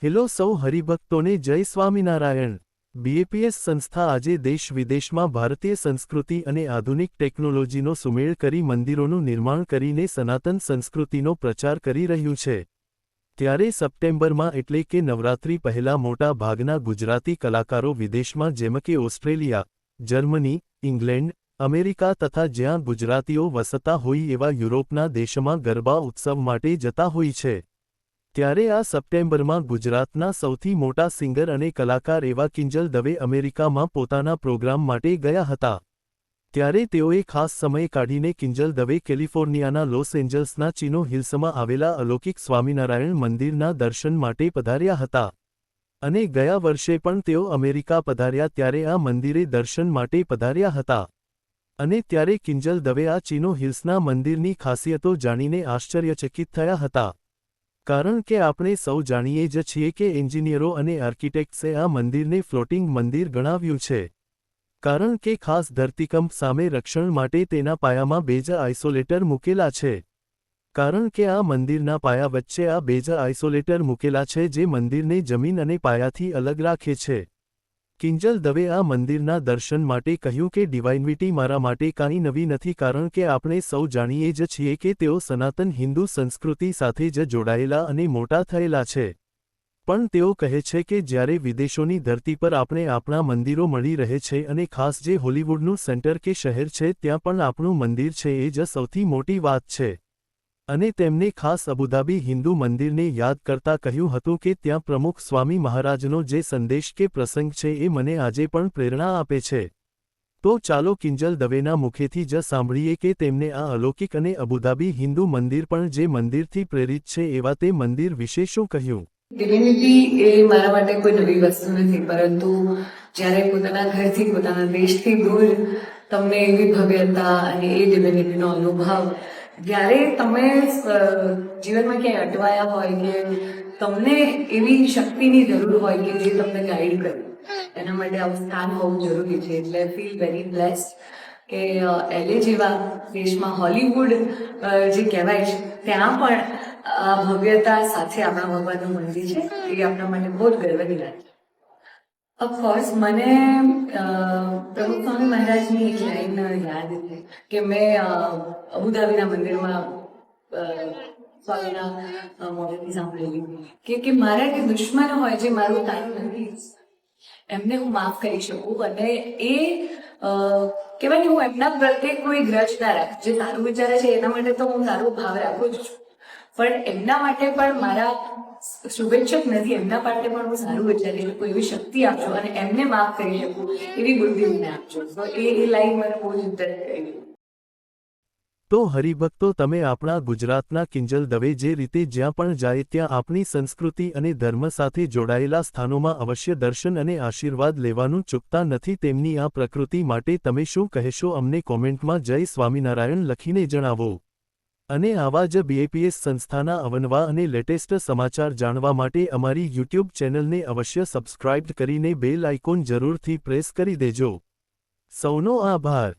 Hello સૌ હરિભક્તોને જય Swaminarayan. BAPS સંસ્થા આજે દેશ વિદેશમાં ભારતીય સંસ્કૃતિ અને આધુનિક ટેકનોલોજીનો સુમેળ કરી મંદિરોનું નિર્માણ કરીને સનાતન સંસ્કૃતિનો પ્રચાર કરી રહ્યું છે। ત્યારે સપ્ટેમ્બરમાં એટલે કે નવરાત્રી પહેલા મોટા ભાગના ગુજરાતી કલાકારો વિદેશમાં જેમ કે ઓસ્ટ્રેલિયા, જર્મની, ઇંગ્લેન્ડ, અમેરિકા તથા જ્યાં ગુજરાતીઓ વસતા હોય એવા યુરોપના દેશમાં ગરબા ઉત્સવ માટે જતા હોય છે। ત્યારે આ સપ્ટેમ્બરમાં ગુજરાતના સૌથી મોટા સિંગર અને કલાકાર એવા કિંજલ દવે અમેરિકામાં પોતાના પ્રોગ્રામ માટે ગયા હતા। ત્યારે તેઓએ ખાસ સમય કાઢીને કિંજલ દવે કેલિફોર્નિયાના લોસ એન્જલ્સના ચિનો હિલ્સમાં આવેલા અલૌકિક સ્વામિનારાયણ મંદિરના દર્શન માટે પધાર્યા હતા। અને ગયા વર્ષે પણ તેઓ અમેરિકા પધાર્યા ત્યારે આ મંદિરે દર્શન માટે પધાર્યા હતા। અને ત્યારે કિંજલ દવે આ ચિનો હિલ્સના મંદિરની ખાસિયતો જાણીને આશ્ચર્યચકિત થયા હતા। કારણ કે આપણે સૌ જાણીએ જ છીએ કે એન્જિનિયરો અને આર્કિટેક્ટ્સે આ મંદિરને ફ્લોટિંગ મંદિર ગણાવ્યું છે। કારણ કે ખાસ ધરતીકંપ સામે રક્ષણ માટે તેના પાયામાં બેઝ આઇસોલેટર મૂકેલા છે। કારણ કે આ મંદિરના પાયા વચ્ચે આ બેઝ આઇસોલેટર મૂકેલા છે જે મંદિરને જમીન અને પાયાથી અલગ રાખે છે। કિંજલ દવે આ મંદિરના દર્શન માટે કહ્યું કે ડિવાઇનિટી મારા માટે કાંઈ નવી નથી કારણ કે આપણે સૌ જાણીએ જ છીએ કે તેઓ સનાતન હિન્દુ સંસ્કૃતિ સાથે જ જોડાયેલા અને મોટા થયેલા છે। પણ તેઓ કહે છે કે જ્યારે વિદેશોની ધરતી પર આપણે આપણા મંદિરો મળી રહે છે અને ખાસ જે હોલિવૂડનું સેન્ટર કે શહેર છે ત્યાં પણ આપણું મંદિર છે એ જ સૌથી મોટી વાત છે। અને તેમને ખાસ અબુધાબી હિન્દુ મંદિરને યાદ કરતા કહ્યું હતું કે ત્યાં પ્રમુખ સ્વામી મહારાજનો જે સંદેશ કે પ્રસંગ છે એ મને આજે પણ પ્રેરણા આપે છે। તો ચાલો કિંજલ દવેના મુખેથી જ સાંભળીએ કે તેમને આ અલૌકિક અને અબુધાબી હિન્દુ મંદિર પણ જે મંદિરથી પ્રેરિત છે એવા તે મંદિર વિશે શું કહ્યું। ડિવિનિટી એ મારા માટે કોઈ નવી વસ્તુ નથી, પરંતુ જ્યારે પોતાના ઘરથી પોતાના દેશથી દૂર તમને એવી ભવ્યતા અને એ ડિવિનિટીનો અનુભવ, જ્યારે તમે જીવનમાં ક્યાંય અટવાયા હોય કે તમને એવી શક્તિની જરૂર હોય કે જે તમને ગાઈડ કરે, એના માટે આવું સ્થાન હોવું જરૂરી છે। એટલે ફીલ વેરી બ્લેસ્ડ કે એલએ જેવા દેશમાં હોલિવૂડ જે કહેવાય છે ત્યાં પણ આ ભવ્યતા સાથે આપણા ભગવાનનું મંદિર છે, એ આપણા માટે બહુ જ ગર્વની વાત છે। ઓફકોર્સ મને પ્રમુખ સ્વામી મહારાજની એક લાઈન યાદ છે કે મેં અબુધાબીના મંદિરમાં સ્વામીના મોઢેથી સાંભળેલી કે મારા જે દુશ્મન હોય, જે મારું તારું નથી, એમને હું માફ કરી શકું અને એ કહેવાય ને હું એમના પ્રત્યે કોઈ ગ્રજ ના રાખું। જે સારું વિચારે છે એના માટે તો હું સારો ભાવ રાખું જ છું, પણ એમના માટે પણ મારા શુભેચ્છક નથી, એમના માટે પણ હું સારું વિચારી શકું એવી શક્તિ આપજો અને એમને માફ કરી શકું એવી બુદ્ધિ મને આપજો। તો એ લાઈન મને બહુ જ ઇન્ટરેસ્ટ કરી। તો હરિભક્તો તમે આપણા ગુજરાતના કિંજલ દવે જે રીતે જ્યાં પણ જાય ત્યાં આપણી સંસ્કૃતિ અને ધર્મ સાથે જોડાયેલા સ્થાનોમાં અવશ્ય દર્શન અને આશીર્વાદ લેવાનું ચૂકતા નથી। તેમની આ પ્રકૃતિ માટે તમે શું કહેશો અમને કોમેન્ટમાં જય સ્વામિનારાયણ લખીને જણાવો। અને આવા જ બીએપીએસ સંસ્થાના અવનવા અને લેટેસ્ટ સમાચાર જાણવા માટે અમારી યુટ્યુબ ચેનલને અવશ્ય સબસ્ક્રાઇબ કરીને બેલ આઇકોન જરૂરથી પ્રેસ કરી દેજો। સૌનો આભાર।